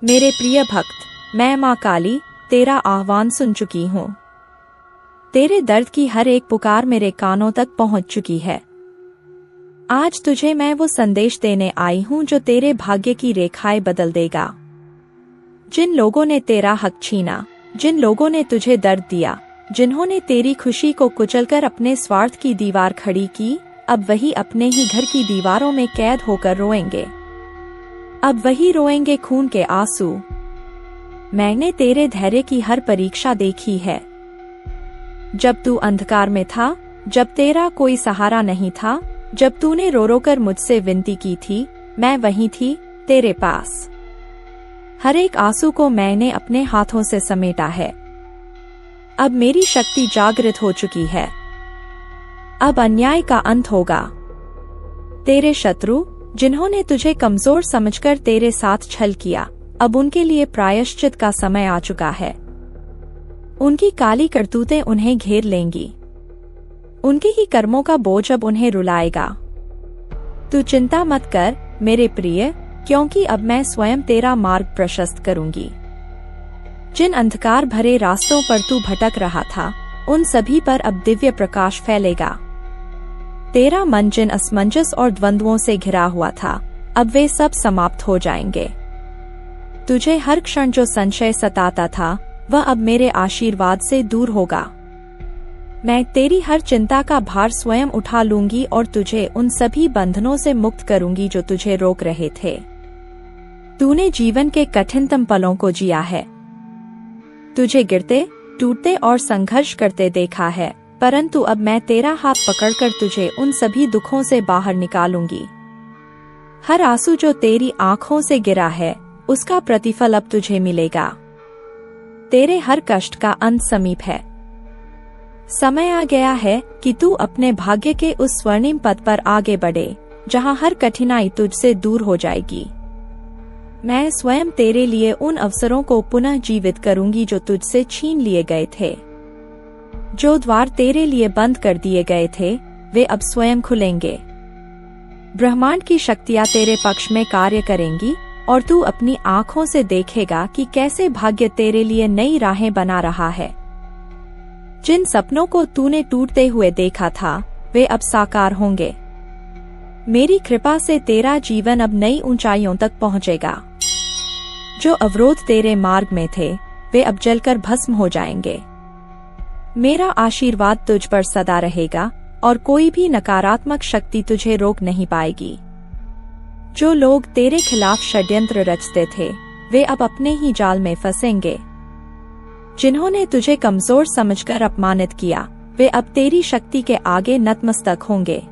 मेरे प्रिय भक्त, मैं माँ काली तेरा आह्वान सुन चुकी हूँ। तेरे दर्द की हर एक पुकार मेरे कानों तक पहुँच चुकी है। आज तुझे मैं वो संदेश देने आई हूँ जो तेरे भाग्य की रेखाएं बदल देगा। जिन लोगों ने तेरा हक छीना, जिन लोगों ने तुझे दर्द दिया, जिन्होंने तेरी खुशी को कुचलकर अपने स्वार्थ की दीवार खड़ी की, अब वही अपने ही घर की दीवारों में कैद होकर रोएंगे। अब वही रोएंगे खून के आंसू। मैंने तेरे धैर्य की हर परीक्षा देखी है। जब तू अंधकार में था, जब तेरा कोई सहारा नहीं था, जब तूने रो रो कर मुझसे विनती की थी, मैं वहीं थी तेरे पास। हर एक आंसू को मैंने अपने हाथों से समेटा है। अब मेरी शक्ति जागृत हो चुकी है। अब अन्याय का अंत होगा। तेरे शत्रु, जिन्होंने तुझे कमजोर समझकर तेरे साथ छल किया, अब उनके लिए प्रायश्चित का समय आ चुका है। उनकी काली करतूतें उन्हें घेर लेंगी। उनके ही कर्मों का बोझ अब उन्हें रुलाएगा। तू चिंता मत कर मेरे प्रिय, क्योंकि अब मैं स्वयं तेरा मार्ग प्रशस्त करूंगी। जिन अंधकार भरे रास्तों पर तू भटक रहा था, उन सभी पर अब दिव्य प्रकाश फैलेगा। तेरा मन जिन असमंजस और द्वंद्वों से घिरा हुआ था, अब वे सब समाप्त हो जाएंगे। तुझे हर क्षण जो संशय सताता था, वह अब मेरे आशीर्वाद से दूर होगा। मैं तेरी हर चिंता का भार स्वयं उठा लूंगी और तुझे उन सभी बंधनों से मुक्त करूंगी जो तुझे रोक रहे थे। तूने जीवन के कठिनतम पलों को जिया है। तुझे गिरते, टूटते और संघर्ष करते देखा है, परंतु अब मैं तेरा हाथ पकड़कर तुझे उन सभी दुखों से बाहर निकालूंगी। हर आंसू जो तेरी आंखों से गिरा है, उसका प्रतिफल अब तुझे मिलेगा। तेरे हर कष्ट का अंत समीप है। समय आ गया है कि तू अपने भाग्य के उस स्वर्णिम पथ पर आगे बढ़े, जहां हर कठिनाई तुझसे दूर हो जाएगी। मैं स्वयं तेरे लिए उन अवसरों को पुनः जीवित करूंगी जो तुझसे छीन लिए गए थे। जो द्वार तेरे लिए बंद कर दिए गए थे, वे अब स्वयं खुलेंगे। ब्रह्मांड की शक्तियां तेरे पक्ष में कार्य करेंगी और तू अपनी आंखों से देखेगा कि कैसे भाग्य तेरे लिए नई राहें बना रहा है। जिन सपनों को तूने टूटते हुए देखा था, वे अब साकार होंगे। मेरी कृपा से तेरा जीवन अब नई ऊंचाइयों तक पहुंचेगा। जो अवरोध तेरे मार्ग में थे, वे अब जलकर भस्म हो जाएंगे। मेरा आशीर्वाद तुझ पर सदा रहेगा और कोई भी नकारात्मक शक्ति तुझे रोक नहीं पाएगी। जो लोग तेरे खिलाफ षड्यंत्र रचते थे, वे अब अपने ही जाल में फंसेंगे। जिन्होंने तुझे कमजोर समझकर अपमानित किया, वे अब तेरी शक्ति के आगे नतमस्तक होंगे।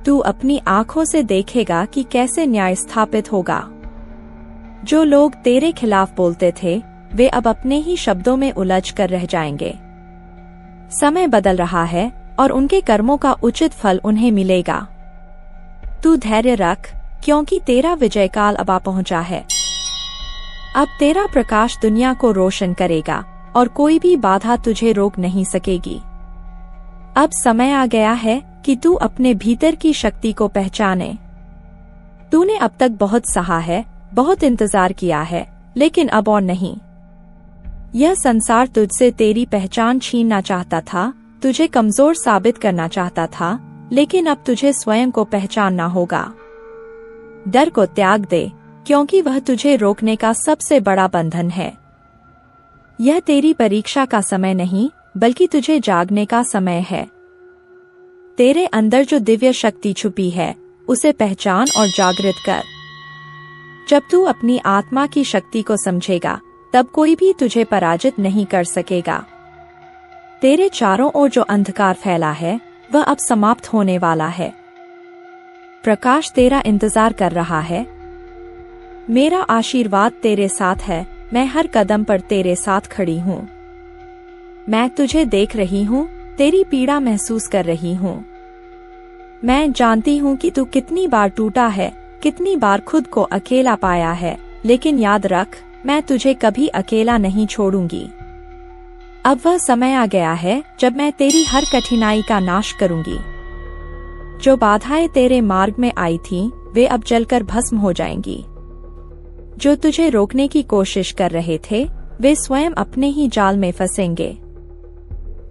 तू अपनी आंखों से देखेगा कि कैसे न्याय स्थापित होगा। जो लोग तेरे खिलाफ बोलते थे, वे अब अपने ही शब्दों में उलझ कर रह जाएंगे। समय बदल रहा है और उनके कर्मों का उचित फल उन्हें मिलेगा। तू धैर्य रख, क्योंकि तेरा विजय काल अब आ पहुंचा है। अब तेरा प्रकाश दुनिया को रोशन करेगा और कोई भी बाधा तुझे रोक नहीं सकेगी। अब समय आ गया है कि तू अपने भीतर की शक्ति को पहचाने। तूने अब तक बहुत सहा है, बहुत इंतजार किया है, लेकिन अब और नहीं। यह संसार तुझसे तेरी पहचान छीनना चाहता था, तुझे कमजोर साबित करना चाहता था, लेकिन अब तुझे स्वयं को पहचानना होगा। डर को त्याग दे, क्योंकि वह तुझे रोकने का सबसे बड़ा बंधन है। यह तेरी परीक्षा का समय नहीं, बल्कि तुझे जागने का समय है। तेरे अंदर जो दिव्य शक्ति छुपी है, उसे पहचान और जागृत कर। जब तू अपनी आत्मा की शक्ति को समझेगा, तब कोई भी तुझे पराजित नहीं कर सकेगा। तेरे चारों ओर जो अंधकार फैला है, वह अब समाप्त होने वाला है। प्रकाश तेरा इंतजार कर रहा है। मेरा आशीर्वाद तेरे साथ है। मैं हर कदम पर तेरे साथ खड़ी हूँ। मैं तुझे देख रही हूँ, तेरी पीड़ा महसूस कर रही हूँ। मैं जानती हूँ कि तू कितनी बार टूटा है, कितनी बार खुद को अकेला पाया है, लेकिन याद रख, मैं तुझे कभी अकेला नहीं छोड़ूंगी। अब वह समय आ गया है जब मैं तेरी हर कठिनाई का नाश करूंगी। जो बाधाएं तेरे मार्ग में आई थीं, वे अब जलकर भस्म हो जाएंगी। जो तुझे रोकने की कोशिश कर रहे थे वे स्वयं अपने ही जाल में फंसेंगे।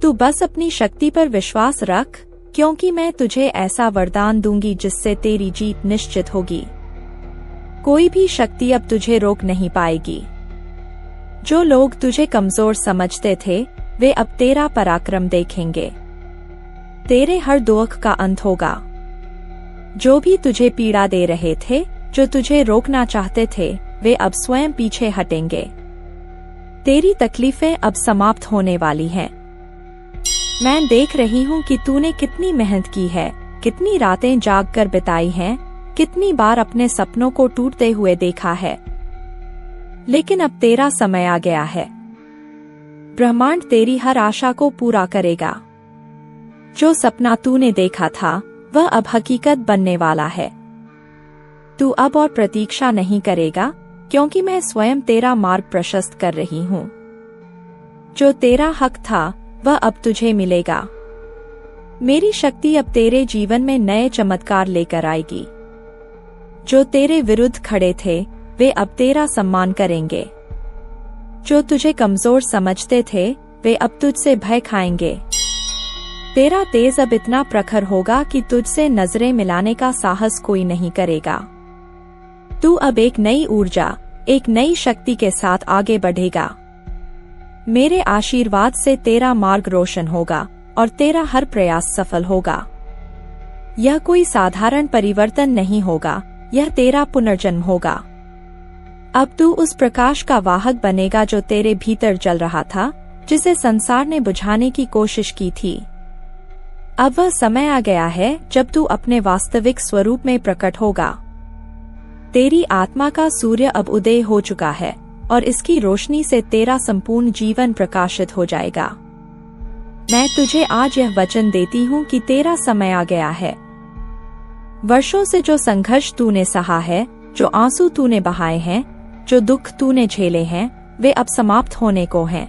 तू बस अपनी शक्ति पर विश्वास रख, क्योंकि मैं तुझे ऐसा वरदान दूंगी जिससे तेरी जीत निश्चित होगी। कोई भी शक्ति अब तुझे रोक नहीं पाएगी। जो लोग तुझे कमजोर समझते थे वे अब तेरा पराक्रम देखेंगे। तेरे हर दुख का अंत होगा। जो भी तुझे पीड़ा दे रहे थे, जो तुझे रोकना चाहते थे, वे अब स्वयं पीछे हटेंगे। तेरी तकलीफें अब समाप्त होने वाली हैं। मैं देख रही हूँ कि तूने कितनी मेहनत की है, कितनी रातें जाग कर बिताई हैं, कितनी बार अपने सपनों को टूटते हुए देखा है। लेकिन अब तेरा समय आ गया है। ब्रह्मांड तेरी हर आशा को पूरा करेगा। जो सपना तूने देखा था वह अब हकीकत बनने वाला है। तू अब और प्रतीक्षा नहीं करेगा, क्योंकि मैं स्वयं तेरा मार्ग प्रशस्त कर रही हूँ। जो तेरा हक था वह अब तुझे मिलेगा। मेरी शक्ति अब तेरे जीवन में नए चमत्कार लेकर आएगी। जो तेरे विरुद्ध खड़े थे वे अब तेरा सम्मान करेंगे। जो तुझे कमजोर समझते थे वे अब तुझसे भय खाएंगे। तेरा तेज अब इतना प्रखर होगा कि तुझसे नजरें मिलाने का साहस कोई नहीं करेगा। तू अब एक नई ऊर्जा, एक नई शक्ति के साथ आगे बढ़ेगा। मेरे आशीर्वाद से तेरा मार्ग रोशन होगा और तेरा हर प्रयास सफल होगा। यह कोई साधारण परिवर्तन नहीं होगा, यह तेरा पुनर्जन्म होगा। अब तू उस प्रकाश का वाहक बनेगा जो तेरे भीतर जल रहा था, जिसे संसार ने बुझाने की कोशिश की थी। अब वह समय आ गया है जब तू अपने वास्तविक स्वरूप में प्रकट होगा। तेरी आत्मा का सूर्य अब उदय हो चुका है और इसकी रोशनी से तेरा संपूर्ण जीवन प्रकाशित हो जाएगा। मैं तुझे आज यह वचन देती हूँ कि तेरा समय आ गया है। वर्षों से जो संघर्ष तूने सहा है, जो आंसू तूने बहाए हैं, जो दुख तूने झेले हैं, वे अब समाप्त होने को हैं।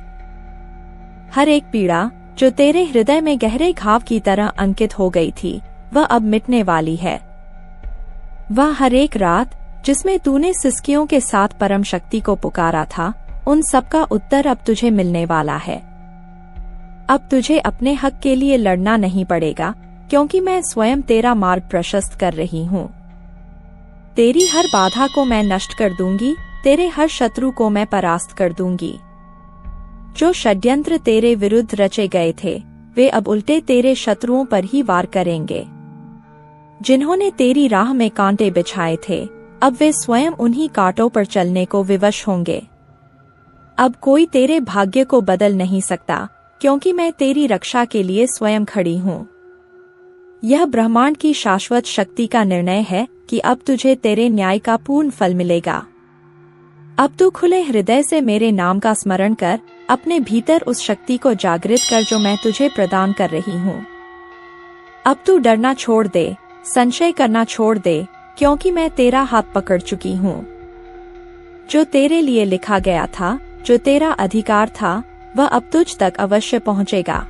हर एक पीड़ा जो तेरे हृदय में गहरे घाव की तरह अंकित हो गई थी, वह अब मिटने वाली है। वह हर एक रात जिसमें तूने सिसकियों के साथ परम शक्ति को पुकारा था, उन सब का उत्तर अब तुझे मिलने वाला है। अब तुझे अपने हक के लिए लड़ना नहीं पड़ेगा, क्योंकि मैं स्वयं तेरा मार्ग प्रशस्त कर रही हूँ। तेरी हर बाधा को मैं नष्ट कर दूंगी, तेरे हर शत्रु को मैं परास्त कर दूंगी। जो षड्यंत्र तेरे विरुद्ध रचे गए थे, वे अब उल्टे तेरे शत्रुओं पर ही वार करेंगे। जिन्होंने तेरी राह में कांटे बिछाए थे, अब वे स्वयं उन्हीं कांटों पर चलने को विवश होंगे। अब कोई तेरे भाग्य को बदल नहीं सकता, क्योंकि मैं तेरी रक्षा के लिए स्वयं खड़ी हूँ। यह ब्रह्मांड की शाश्वत शक्ति का निर्णय है कि अब तुझे तेरे न्याय का पूर्ण फल मिलेगा। अब तू खुले हृदय से मेरे नाम का स्मरण कर, अपने भीतर उस शक्ति को जागृत कर जो मैं तुझे प्रदान कर रही हूँ। अब तू डरना छोड़ दे, संशय करना छोड़ दे, क्योंकि मैं तेरा हाथ पकड़ चुकी हूँ। जो तेरे लिए लिखा गया था, जो तेरा अधिकार था, वह अब तुझ तक अवश्य पहुँचेगा।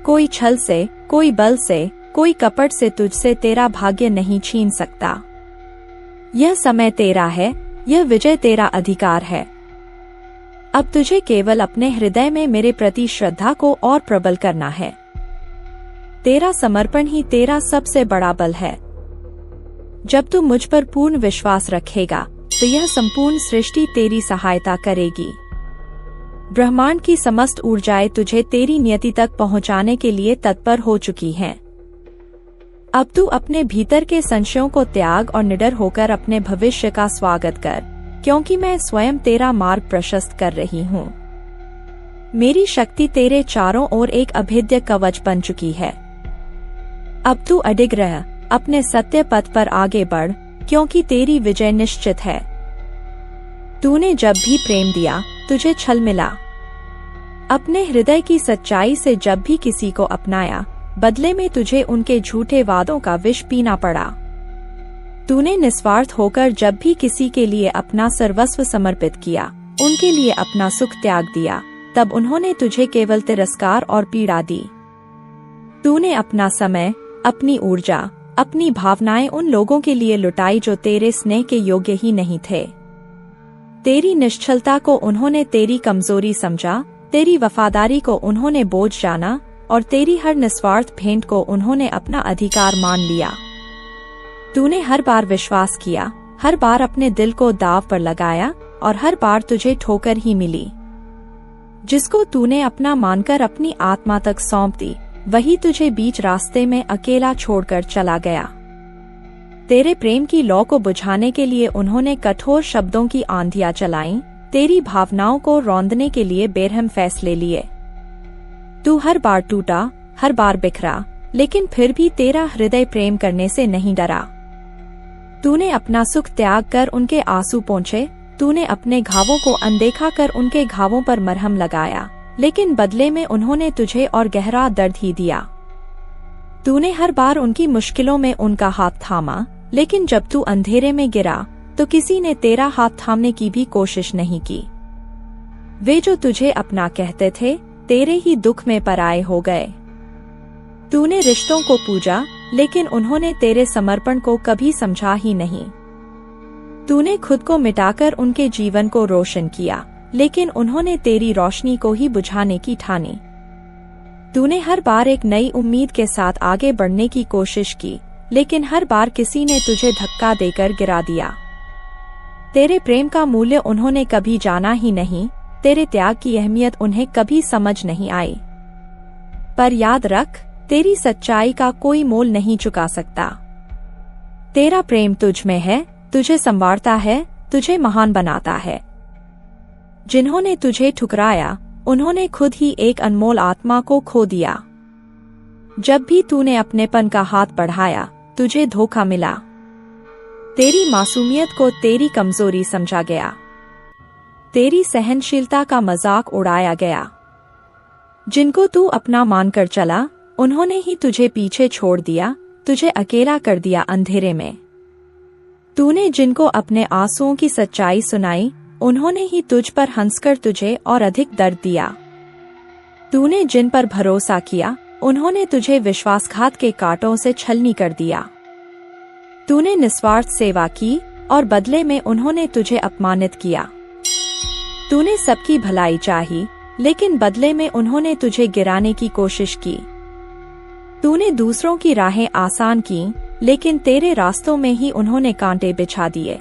कोई छल से, कोई बल से, कोई कपट से तुझसे तेरा भाग्य नहीं छीन सकता। यह समय तेरा है, यह विजय तेरा अधिकार है। अब तुझे केवल अपने हृदय में मेरे प्रति श्रद्धा को और प्रबल करना है। तेरा समर्पण ही तेरा सबसे बड़ा बल है। जब तू मुझ पर पूर्ण विश्वास रखेगा, तो यह संपूर्ण सृष्टि तेरी सहायता करेगी। ब्रह्मांड की समस्त ऊर्जाएं तुझे तेरी नियति तक पहुंचाने के लिए तत्पर हो चुकी हैं। अब तू अपने भीतर के संशयों को त्याग और निडर होकर अपने भविष्य का स्वागत कर, क्योंकि मैं स्वयं तेरा मार्ग प्रशस्त कर रही हूँ। मेरी शक्ति तेरे चारों ओर एक अभेद्य कवच बन चुकी है। अब तू अडिग रह, अपने सत्य पथ पर आगे बढ़, क्योंकि तेरी विजय निश्चित है। तूने जब भी प्रेम दिया, तुझे छल मिला। अपने हृदय की सच्चाई से जब भी किसी को अपनाया, बदले में तुझे उनके झूठे वादों का विष पीना पड़ा। तूने निस्वार्थ होकर जब भी किसी के लिए अपना सर्वस्व समर्पित किया, उनके लिए अपना सुख त्याग दिया, तब उन्होंने तुझे केवल तिरस्कार और पीड़ा दी। तूने अपना समय, अपनी ऊर्जा, अपनी भावनाएं उन लोगों के लिए लुटाई जो तेरे स्नेह के योग्य ही नहीं थे। तेरी निश्चलता को उन्होंने तेरी कमजोरी समझा, तेरी वफादारी को उन्होंने बोझ जाना और तेरी हर निस्वार्थ भेंट को उन्होंने अपना अधिकार मान लिया। तूने हर बार विश्वास किया, हर बार अपने दिल को दांव पर लगाया और हर बार तुझे ठोकर ही मिली। जिसको तूने अपना मानकर अपनी आत्मा तक सौंप दी, वही तुझे बीच रास्ते में अकेला छोड़कर चला गया। तेरे प्रेम की लौ को बुझाने के लिए उन्होंने कठोर शब्दों की आंधियां चलाईं, तेरी भावनाओं को रौंदने के लिए बेरहम फैसले लिए। तू हर बार टूटा, हर बार बिखरा, लेकिन फिर भी तेरा हृदय प्रेम करने से नहीं डरा। तूने अपना सुख त्याग कर उनके आंसू पोंछे, तूने अपने घावों को अनदेखा कर उनके घावों पर मरहम लगाया, लेकिन बदले में उन्होंने तुझे और गहरा दर्द ही दिया। तूने हर बार उनकी मुश्किलों में उनका हाथ थामा, लेकिन जब तू अंधेरे में गिरा तो किसी ने तेरा हाथ थामने की भी कोशिश नहीं की। वे जो तुझे अपना कहते थे, तेरे ही दुख में पराये हो गए। तूने रिश्तों को पूजा, लेकिन उन्होंने तेरे समर्पण को कभी समझा ही नहीं। तूने खुद को मिटाकर उनके जीवन को रोशन किया, लेकिन उन्होंने तेरी रोशनी को ही बुझाने की ठानी। तूने हर बार एक नई उम्मीद के साथ आगे बढ़ने की कोशिश की, लेकिन हर बार किसी ने तुझे धक्का देकर गिरा दिया। तेरे प्रेम का मूल्य उन्होंने कभी जाना ही नहीं, तेरे त्याग की अहमियत उन्हें कभी समझ नहीं आई। पर याद रख, तेरी सच्चाई का कोई मोल नहीं चुका सकता। तेरा प्रेम तुझ में है, तुझे संवारता है, तुझे महान बनाता है। जिन्होंने तुझे ठुकराया, उन्होंने खुद ही एक अनमोल आत्मा को खो दिया। जब भी तूने अपनेपन का हाथ बढ़ाया, तुझे धोखा मिला। तेरी मासूमियत को तेरी कमजोरी समझा गया, तेरी सहनशीलता का मजाक उड़ाया गया। जिनको तू अपना मानकर चला, उन्होंने ही तुझे पीछे छोड़ दिया, तुझे अकेला कर दिया अंधेरे में। तूने जिनको अपने आंसुओं की सच्चाई सुनाई, उन्होंने ही तुझ पर हंसकर तुझे और अधिक दर्द दिया। तूने जिन पर भरोसा किया, उन्होंने तुझे विश्वासघात के कांटों से छलनी कर दिया। तूने निस्वार्थ सेवा की और बदले में उन्होंने तुझे अपमानित किया। तूने सबकी भलाई चाही, लेकिन बदले में उन्होंने तुझे गिराने की कोशिश की। तूने दूसरों की राहें आसान की, लेकिन तेरे रास्तों में ही उन्होंने कांटे बिछा दिए।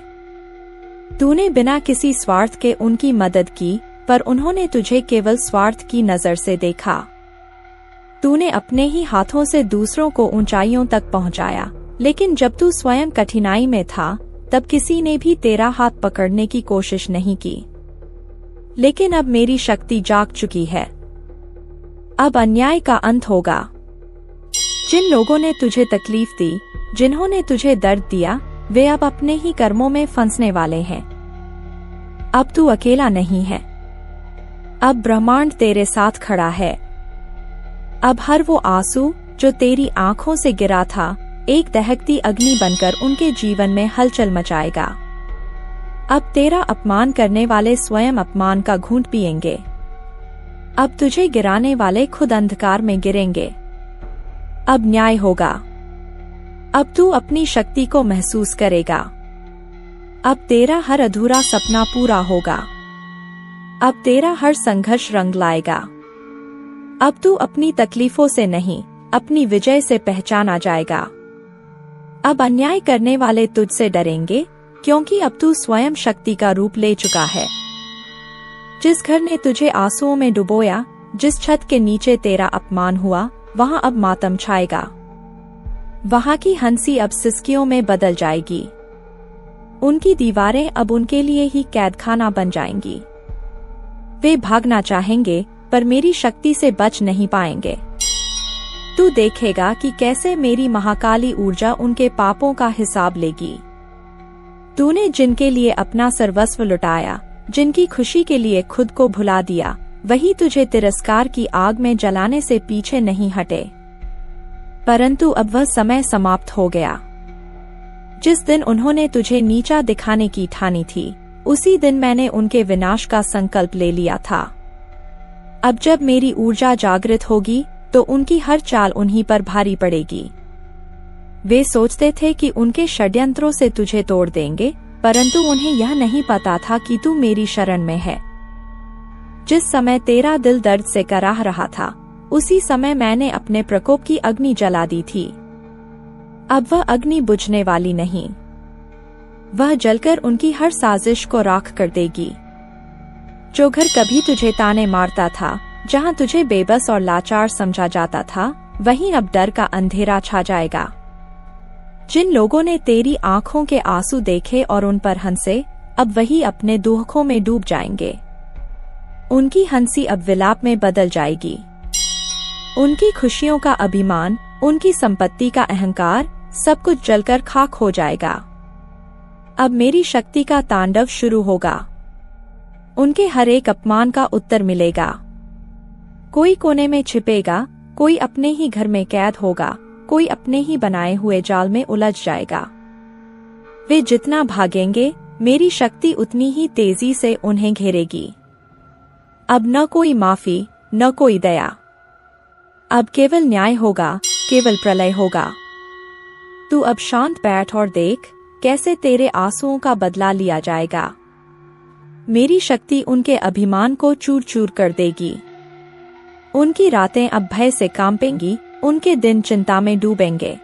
तूने बिना किसी स्वार्थ के उनकी मदद की, पर उन्होंने तुझे केवल स्वार्थ की नजर से देखा। तूने अपने ही हाथों से दूसरों को ऊंचाइयों तक पहुंचाया, लेकिन जब तू स्वयं कठिनाई में था, तब किसी ने भी तेरा हाथ पकड़ने की कोशिश नहीं की। लेकिन अब मेरी शक्ति जाग चुकी है। अब अन्याय का अंत होगा। जिन लोगों ने तुझे तकलीफ दी, जिन्होंने तुझे दर्द दिया, वे अब अपने ही कर्मों में फंसने वाले हैं। अब तू अकेला नहीं है। अब ब्रह्मांड तेरे साथ खड़ा है। अब हर वो आंसू जो तेरी आंखों से गिरा था, एक दहकती अग्नि बनकर उनके जीवन में हलचल मचाएगा। अब तेरा अपमान करने वाले स्वयं अपमान का घूंट पिएंगे। अब तुझे गिराने वाले खुद अंधकार में गिरेंगे। अब न्याय होगा। अब तू अपनी शक्ति को महसूस करेगा। अब तेरा हर अधूरा सपना पूरा होगा। अब तेरा हर संघर्ष रंग लाएगा। अब तू अपनी तकलीफों से नहीं, अपनी विजय से पहचाना जाएगा। अब अन्याय करने वाले तुझसे डरेंगे, क्योंकि अब तू स्वयं शक्ति का रूप ले चुका है। जिस घर ने तुझे आंसुओं में डुबोया, जिस छत के नीचे तेरा अपमान हुआ, वहां अब मातम छाएगा। वहां की हंसी अब सिसकियों में बदल जाएगी। उनकी दीवारें अब उनके लिए ही कैदखाना बन जाएंगी। वे भागना चाहेंगे, पर मेरी शक्ति से बच नहीं पाएंगे। तू देखेगा कि कैसे मेरी महाकाली ऊर्जा उनके पापों का हिसाब लेगी। तूने जिनके लिए अपना सर्वस्व लुटाया, जिनकी खुशी के लिए खुद को भुला दिया, वही तुझे तिरस्कार की आग में जलाने से पीछे नहीं हटे। परंतु अब वह समय समाप्त हो गया। जिस दिन उन्होंने तुझे नीचा दिखाने की ठानी थी, उसी दिन मैंने उनके विनाश का संकल्प ले लिया था। अब जब मेरी ऊर्जा जागृत होगी, तो उनकी हर चाल उन्हीं पर भारी पड़ेगी। वे सोचते थे कि उनके षड्यंत्रों से तुझे तोड़ देंगे, परंतु उन्हें यह नहीं पता था कि तू मेरी शरण में है। जिस समय तेरा दिल दर्द से कराह रहा था, उसी समय मैंने अपने प्रकोप की अग्नि जला दी थी। अब वह अग्नि बुझने वाली नहीं, वह जलकर उनकी हर साजिश को राख कर देगी। जो घर कभी तुझे ताने मारता था, जहां तुझे बेबस और लाचार समझा जाता था, वहीं अब डर का अंधेरा छा जाएगा। जिन लोगों ने तेरी आंखों के आंसू देखे और उन पर हंसे, अब वही अपने दुखों में डूब जाएंगे। उनकी हंसी अब विलाप में बदल जाएगी। उनकी खुशियों का अभिमान, उनकी संपत्ति का अहंकार, सब कुछ जलकर खाक हो जाएगा। अब मेरी शक्ति का तांडव शुरू होगा। उनके हर एक अपमान का उत्तर मिलेगा। कोई कोने में छिपेगा, कोई अपने ही घर में कैद होगा, कोई अपने ही बनाए हुए जाल में उलझ जाएगा। वे जितना भागेंगे, मेरी शक्ति उतनी ही तेजी से उन्हें घेरेगी। अब न कोई माफी, न कोई दया, अब केवल न्याय होगा, केवल प्रलय होगा। तू अब शांत बैठ और देख कैसे तेरे आंसुओं का बदला लिया जाएगा। मेरी शक्ति उनके अभिमान को चूर चूर कर देगी। उनकी रातें अब भय से कांपेंगी, उनके दिन चिंता में डूबेंगे।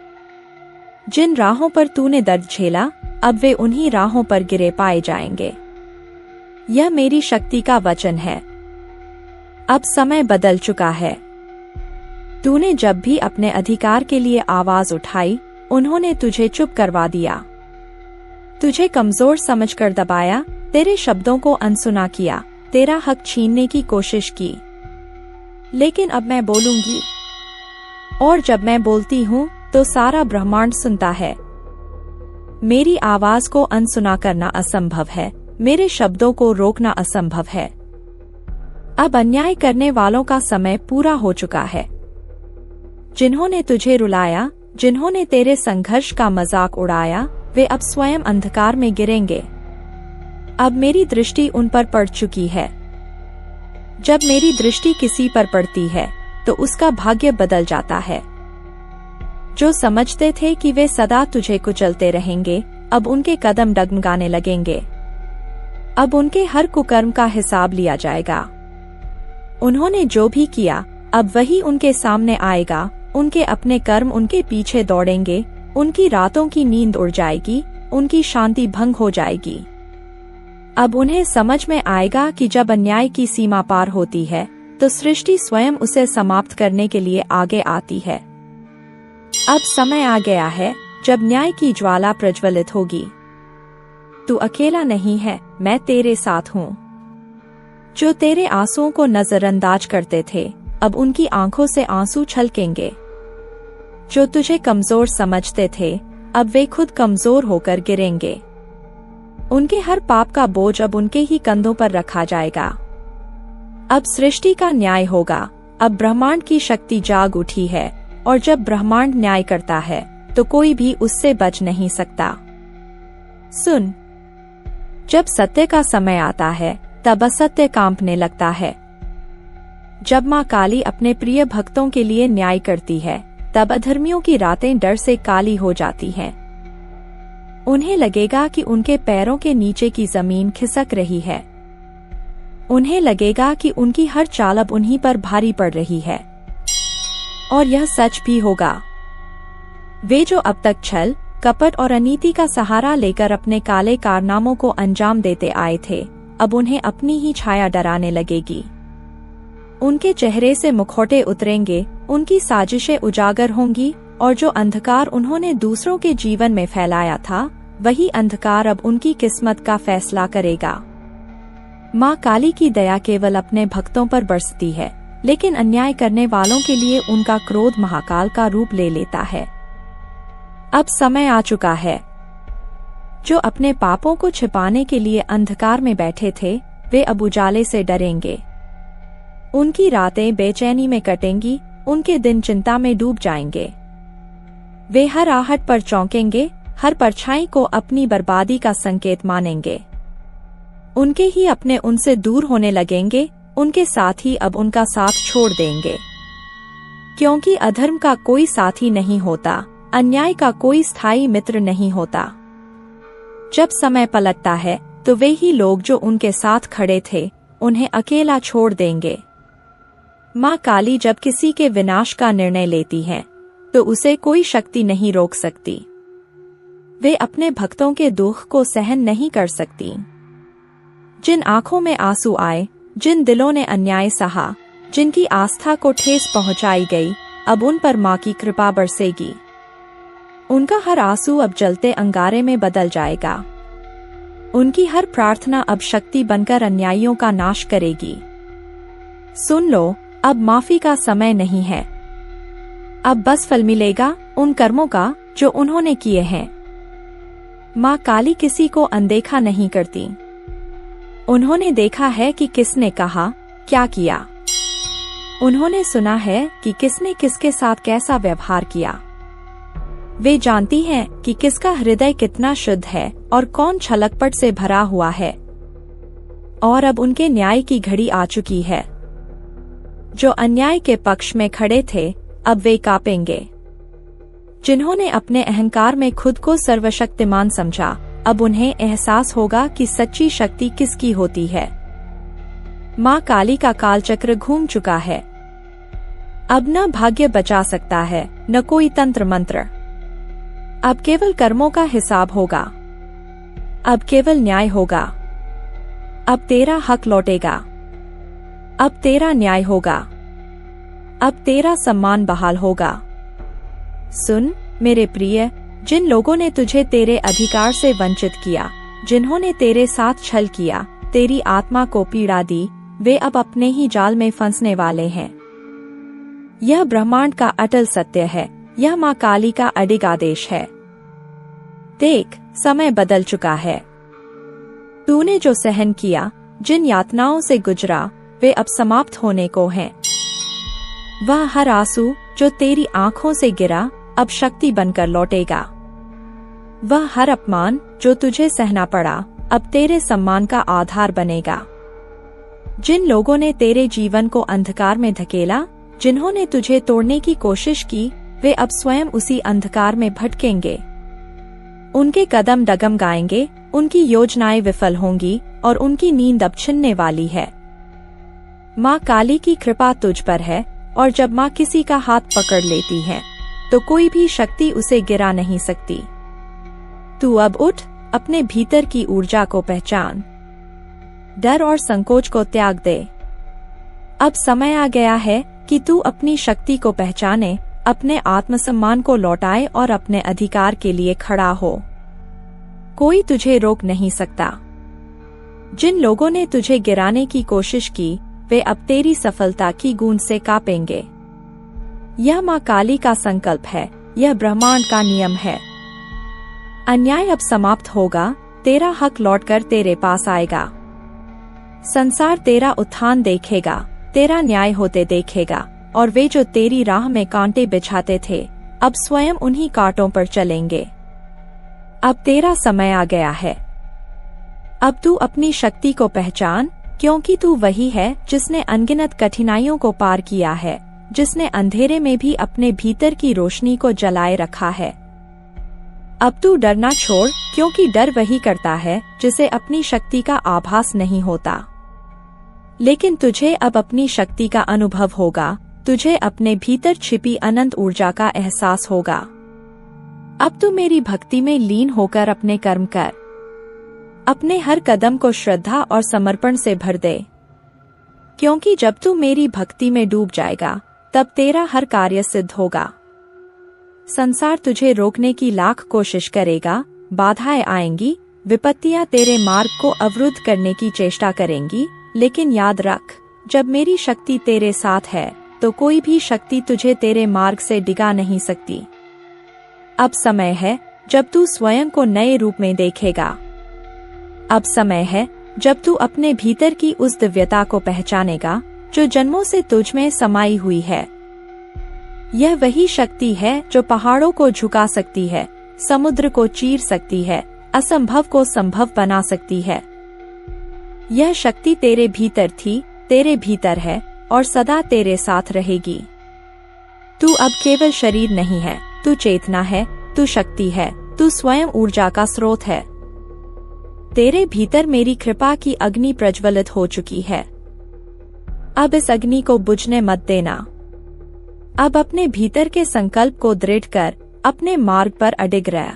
जिन राहों पर तूने दर्द झेला, अब वे उन्हीं राहों पर गिरे पाए जाएंगे। यह मेरी शक्ति का वचन है। अब समय बदल चुका है। तूने जब भी अपने अधिकार के लिए आवाज उठाई, उन्होंने तुझे चुप करवा दिया। तुझे कमजोर समझकर दबाया, तेरे शब्दों को अनसुना किया, तेरा हक छीनने की कोशिश की। लेकिन अब मैं बोलूंगी, और जब मैं बोलती हूँ तो सारा ब्रह्मांड सुनता है। मेरी आवाज को अनसुना करना असंभव है, मेरे शब्दों को रोकना असंभव है। अब अन्याय करने वालों का समय पूरा हो चुका है। जिन्होंने तुझे रुलाया, जिन्होंने तेरे संघर्ष का मजाक उड़ाया, वे अब स्वयं अंधकार में गिरेंगे। अब मेरी दृष्टि उन पर पड़ चुकी है। जब मेरी दृष्टि किसी पर पड़ती है, तो उसका भाग्य बदल जाता है। जो समझते थे कि वे सदा तुझे कुचलते रहेंगे, अब उनके कदम डगमगाने लगेंगे। अब उनके हर कुकर्म का हिसाब लिया जाएगा। उन्होंने जो भी किया, अब वही उनके सामने आएगा। उनके अपने कर्म उनके पीछे दौड़ेंगे। उनकी रातों की नींद उड़ जाएगी, उनकी शांति भंग हो जाएगी। अब उन्हें समझ में आएगा कि जब अन्याय की सीमा पार होती है, तो सृष्टि स्वयं उसे समाप्त करने के लिए आगे आती है। अब समय आ गया है जब न्याय की ज्वाला प्रज्वलित होगी। तू अकेला नहीं है, मैं तेरे साथ हूँ। जो तेरे आंसुओं को नजरअंदाज करते थे, अब उनकी आंखों से आंसू छलकेंगे। जो तुझे कमजोर समझते थे, अब वे खुद कमजोर होकर गिरेंगे। उनके हर पाप का बोझ अब उनके ही कंधों पर रखा जाएगा। अब सृष्टि का न्याय होगा। अब ब्रह्मांड की शक्ति जाग उठी है, और जब ब्रह्मांड न्याय करता है, तो कोई भी उससे बच नहीं सकता। सुन, जब सत्य का समय आता है, तब असत्य कांपने लगता है। जब माँ काली अपने प्रिय भक्तों के लिए न्याय करती है, तब अधर्मियों की रातें डर से काली हो जाती हैं। उन्हें लगेगा कि उनके पैरों के नीचे की जमीन खिसक रही है। उन्हें लगेगा कि उनकी हर चाल अब उन्हीं पर भारी पड़ रही है। और यह सच भी होगा। वे जो अब तक छल, कपट और अनीति का सहारा लेकर अपने काले कारनामों को अंजाम देते आए थे, अब उन्हें अपनी ही छाया डराने लगेगी। उनके चेहरे से मुखौटे उतरेंगे, उनकी साजिशें उजागर होंगी, और जो अंधकार उन्होंने दूसरों के जीवन में फैलाया था, वही अंधकार अब उनकी किस्मत का फैसला करेगा। माँ काली की दया केवल अपने भक्तों पर बरसती है, लेकिन अन्याय करने वालों के लिए उनका क्रोध महाकाल का रूप ले लेता है। अब समय आ चुका है। जो अपने पापों को छिपाने के लिए अंधकार में बैठे थे, वे अब उजाले से डरेंगे। उनकी रातें बेचैनी में कटेंगी, उनके दिन चिंता में डूब जाएंगे। वे हर आहट पर चौंकेंगे, हर परछाई को अपनी बर्बादी का संकेत मानेंगे। उनके ही अपने उनसे दूर होने लगेंगे, उनके साथ ही अब उनका साथ छोड़ देंगे। क्योंकि अधर्म का कोई साथी नहीं होता, अन्याय का कोई स्थायी मित्र नहीं होता। जब समय पलटता है तो वे ही लोग जो उनके साथ खड़े थे उन्हें अकेला छोड़ देंगे। माँ काली जब किसी के विनाश का निर्णय लेती हैं, तो उसे कोई शक्ति नहीं रोक सकती। वे अपने भक्तों के दुख को सहन नहीं कर सकती। जिन आंखों में आंसू आए, जिन दिलों ने अन्याय सहा, जिनकी आस्था को ठेस पहुंचाई गई, अब उन पर माँ की कृपा बरसेगी। उनका हर आंसू अब जलते अंगारे में बदल जाएगा। उनकी हर प्रार्थना अब शक्ति बनकर अन्यायियों का नाश करेगी। सुन लो, अब माफी का समय नहीं है। अब बस फल मिलेगा उन कर्मों का जो उन्होंने किए हैं। माँ काली किसी को अनदेखा नहीं करती। उन्होंने देखा है कि किसने कहा, क्या किया। उन्होंने सुना है कि किसने किसके साथ कैसा व्यवहार किया। वे जानती हैं कि किसका हृदय कितना शुद्ध है और कौन छलकपट से भरा हुआ है। और अब उनके न्याय की घड़ी आ चुकी है। जो अन्याय के पक्ष में खड़े थे, अब वे कांपेंगे। जिन्होंने अपने अहंकार में खुद को सर्वशक्तिमान समझा, अब उन्हें एहसास होगा कि सच्ची शक्ति किसकी होती है। माँ काली का कालचक्र घूम चुका है। अब न भाग्य बचा सकता है, न कोई तंत्र मंत्र। अब केवल कर्मों का हिसाब होगा। अब केवल न्याय होगा। अब तेरा हक लौटेगा। अब तेरा न्याय होगा। अब तेरा सम्मान बहाल होगा। सुन मेरे प्रिय, जिन लोगों ने तुझे तेरे अधिकार से वंचित किया, जिन्होंने तेरे साथ छल किया, तेरी आत्मा को पीड़ा दी, वे अब अपने ही जाल में फंसने वाले हैं। यह ब्रह्मांड का अटल सत्य है। यह माँ काली का अडिग आदेश है। देख, समय बदल चुका है। तूने जो सहन किया, जिन यातनाओं से गुजरा, वे अब समाप्त होने को हैं। वह हर आंसू जो तेरी आंखों से गिरा, अब शक्ति बनकर लौटेगा। वह हर अपमान जो तुझे सहना पड़ा, अब तेरे सम्मान का आधार बनेगा। जिन लोगों ने तेरे जीवन को अंधकार में धकेला, जिन्होंने तुझे तोड़ने की कोशिश की, वे अब स्वयं उसी अंधकार में भटकेंगे। उनके कदम डगम गाएंगे, उनकी योजनाएं विफल होंगी और उनकी नींद अब छिनने वाली है। माँ काली की कृपा तुझ पर है, और जब माँ किसी का हाथ पकड़ लेती है, तो कोई भी शक्ति उसे गिरा नहीं सकती। तू अब उठ, अपने भीतर की ऊर्जा को पहचान। डर और संकोच को त्याग दे। अब समय आ गया है कि तू अपनी शक्ति को पहचाने, अपने आत्मसम्मान को लौटाए और अपने अधिकार के लिए खड़ा हो। कोई तुझे रोक नहीं सकता। जिन लोगों ने तुझे गिराने की कोशिश की, वे अब तेरी सफलता की गूंज से कांपेंगे। यह माँ काली का संकल्प है। यह ब्रह्मांड का नियम है। अन्याय अब समाप्त होगा। तेरा हक लौटकर तेरे पास आएगा। संसार तेरा उत्थान देखेगा, तेरा न्याय होते देखेगा, और वे जो तेरी राह में कांटे बिछाते थे, अब स्वयं उन्हीं कांटों पर चलेंगे। अब तेरा समय आ गया है। अब तू अपनी शक्ति को पहचान, क्योंकि तू वही है जिसने अनगिनत कठिनाइयों को पार किया है, जिसने अंधेरे में भी अपने भीतर की रोशनी को जलाए रखा है। अब तू डरना छोड़, क्योंकि डर वही करता है जिसे अपनी शक्ति का आभास नहीं होता। लेकिन तुझे अब अपनी शक्ति का अनुभव होगा। तुझे अपने भीतर छिपी अनंत ऊर्जा का एहसास होगा। अब तू मेरी भक्ति में लीन होकर अपने कर्म कर। अपने हर कदम को श्रद्धा और समर्पण से भर दे, क्योंकि जब तू मेरी भक्ति में डूब जाएगा, तब तेरा हर कार्य सिद्ध होगा। संसार तुझे रोकने की लाख कोशिश करेगा, बाधाएं आएंगी, विपत्तियां तेरे मार्ग को अवरुद्ध करने की चेष्टा करेंगी, लेकिन याद रख, जब मेरी शक्ति तेरे साथ है, तो कोई भी शक्ति तुझे तेरे मार्ग से डिगा नहीं सकती। अब समय है जब तू स्वयं को नए रूप में देखेगा। अब समय है जब तू अपने भीतर की उस दिव्यता को पहचानेगा जो जन्मों से तुझ में समाई हुई है। यह वही शक्ति है जो पहाड़ों को झुका सकती है, समुद्र को चीर सकती है, असंभव को संभव बना सकती है। यह शक्ति तेरे भीतर थी, तेरे भीतर है और सदा तेरे साथ रहेगी। तू अब केवल शरीर नहीं है, तू चेतना है, तू शक्ति है, तू स्वयं ऊर्जा का स्रोत है। तेरे भीतर मेरी कृपा की अग्नि प्रज्वलित हो चुकी है। अब इस अग्नि को बुझने मत देना। अब अपने भीतर के संकल्प को दृढ़ कर अपने मार्ग पर अडिग रह।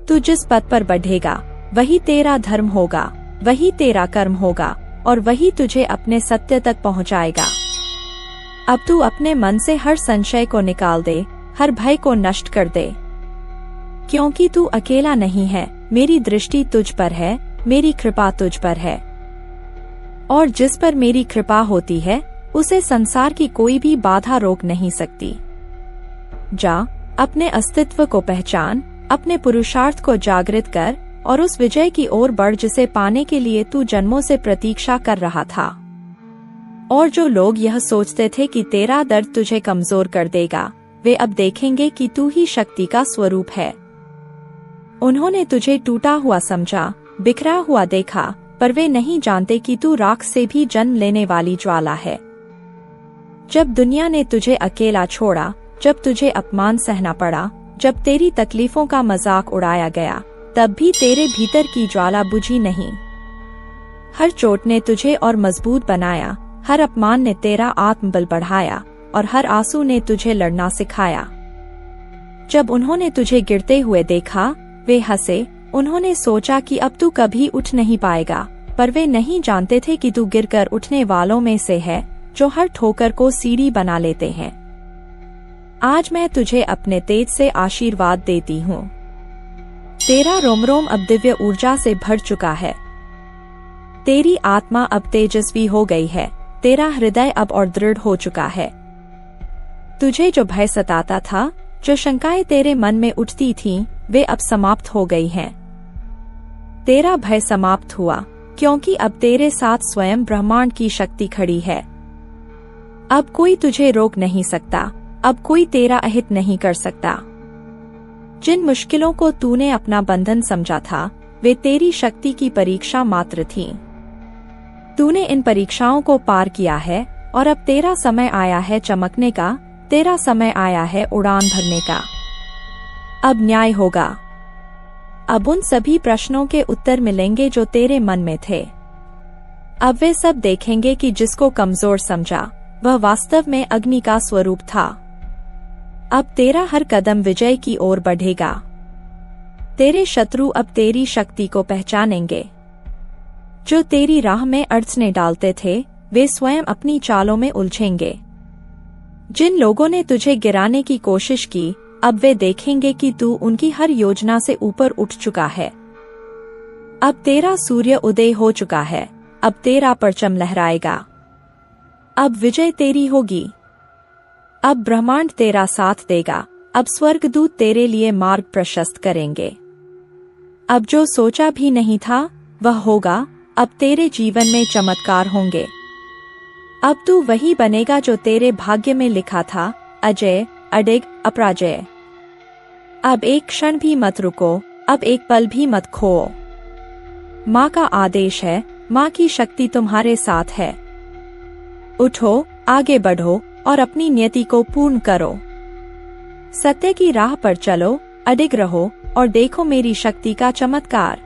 तू जिस पथ पर बढ़ेगा वही तेरा धर्म होगा, वही तेरा कर्म होगा और वही तुझे अपने सत्य तक पहुंचाएगा। अब तू अपने मन से हर संशय को निकाल दे, हर भय को नष्ट कर दे, क्योंकि तू अकेला नहीं है। मेरी दृष्टि तुझ पर है, मेरी कृपा तुझ पर है, और जिस पर मेरी कृपा होती है उसे संसार की कोई भी बाधा रोक नहीं सकती। जा, अपने अस्तित्व को पहचान, अपने पुरुषार्थ को जागृत कर और उस विजय की ओर बढ़ जिसे पाने के लिए तू जन्मों से प्रतीक्षा कर रहा था। और जो लोग यह सोचते थे कि तेरा दर्द तुझे कमजोर कर देगा, वे अब देखेंगे कि तू ही शक्ति का स्वरूप है। उन्होंने तुझे टूटा हुआ समझा, बिखरा हुआ देखा, पर वे नहीं जानते कि तू राख से भी जन्म लेने वाली ज्वाला है। जब दुनिया ने तुझे अकेला छोड़ा, जब तुझे अपमान सहना पड़ा, जब तेरी तकलीफों का मजाक उड़ाया गया, तब भी तेरे भीतर की ज्वाला बुझी नहीं। हर चोट ने तुझे और मजबूत बनाया, हर अपमान ने तेरा आत्मबल बढ़ाया और हर आंसू ने तुझे लड़ना सिखाया। जब उन्होंने तुझे गिरते हुए देखा, वे हंसे। उन्होंने सोचा कि अब तू कभी उठ नहीं पाएगा, पर वे नहीं जानते थे कि तू गिरकर उठने वालों में से है, जो हर ठोकर को सीढ़ी बना लेते हैं। आज मैं तुझे अपने तेज से आशीर्वाद देती हूँ। तेरा रोम रोम अब दिव्य ऊर्जा से भर चुका है। तेरी आत्मा अब तेजस्वी हो गई है, तेरा हृदय अब और दृढ़ हो चुका है। तुझे जो भय सताता था, जो शंकाएं तेरे मन में उठती थीं, वे अब समाप्त हो गई हैं। तेरा भय समाप्त हुआ, क्योंकि अब तेरे साथ स्वयं ब्रह्मांड की शक्ति खड़ी है। अब कोई तुझे रोक नहीं सकता, अब कोई तेरा अहित नहीं कर सकता। जिन मुश्किलों को तूने अपना बंधन समझा था, वे तेरी शक्ति की परीक्षा मात्र थीं। तूने इन परीक्षाओं को पार किया है और अब तेरा समय आया है चमकने का, तेरा समय आया है उड़ान भरने का। अब न्याय होगा। अब उन सभी प्रश्नों के उत्तर मिलेंगे जो तेरे मन में थे। अब वे सब देखेंगे कि जिसको कमजोर समझा, वह वास्तव में अग्नि का स्वरूप था। अब तेरा हर कदम विजय की ओर बढ़ेगा। तेरे शत्रु अब तेरी शक्ति को पहचानेंगे। जो तेरी राह में अड़चने डालते थे, वे स्वयं अपनी चालों में उलझेंगे। जिन लोगों ने तुझे गिराने की कोशिश की, अब वे देखेंगे कि तू उनकी हर योजना से ऊपर उठ चुका है। अब तेरा सूर्य उदय हो चुका है, अब तेरा परचम लहराएगा। अब विजय तेरी होगी। अब ब्रह्मांड तेरा साथ देगा, अब स्वर्गदूत तेरे लिए मार्ग प्रशस्त करेंगे। अब जो सोचा भी नहीं था, वह होगा। अब तेरे जीवन में चमत्कार होंगे। अब तू वही बनेगा जो तेरे भाग्य में लिखा था, अजय, अडिग, अपराजय। अब एक क्षण भी मत रुको, अब एक पल भी मत खोओ। माँ का आदेश है, माँ की शक्ति तुम्हारे साथ है। उठो, आगे बढ़ो और अपनी नियति को पूर्ण करो। सत्य की राह पर चलो, अडिग रहो और देखो मेरी शक्ति का चमत्कार।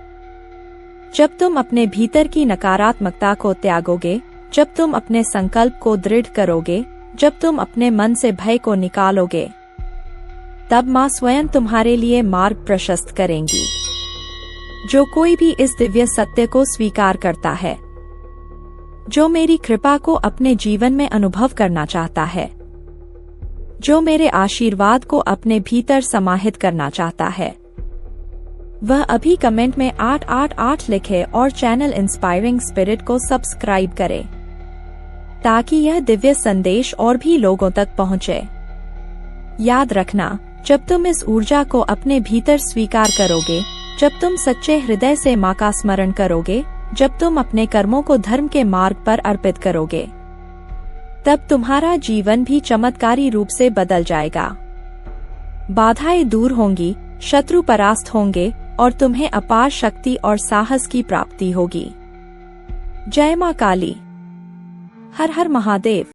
जब तुम अपने भीतर की नकारात्मकता को त्यागोगे, जब तुम अपने संकल्प को दृढ़ करोगे, जब तुम अपने मन से भय को निकालोगे, तब माँ स्वयं तुम्हारे लिए मार्ग प्रशस्त करेंगी। जो कोई भी इस दिव्य सत्य को स्वीकार करता है, जो मेरी कृपा को अपने जीवन में अनुभव करना चाहता है, जो मेरे आशीर्वाद को अपने भीतर समाहित करना चाहता है, वह अभी कमेंट में 888 लिखे और चैनल इंस्पायरिंग स्पिरिट को सब्सक्राइब करे, ताकि यह दिव्य संदेश और भी लोगों तक पहुंचे। याद रखना, जब तुम इस ऊर्जा को अपने भीतर स्वीकार करोगे, जब तुम सच्चे हृदय से माँ का स्मरण करोगे, जब तुम अपने कर्मों को धर्म के मार्ग पर अर्पित करोगे, तब तुम्हारा जीवन भी चमत्कारी रूप से बदल जाएगा। बाधाएं दूर होंगी, शत्रु परास्त होंगे और तुम्हें अपार शक्ति और साहस की प्राप्ति होगी। जय माँ काली। हर हर महादेव।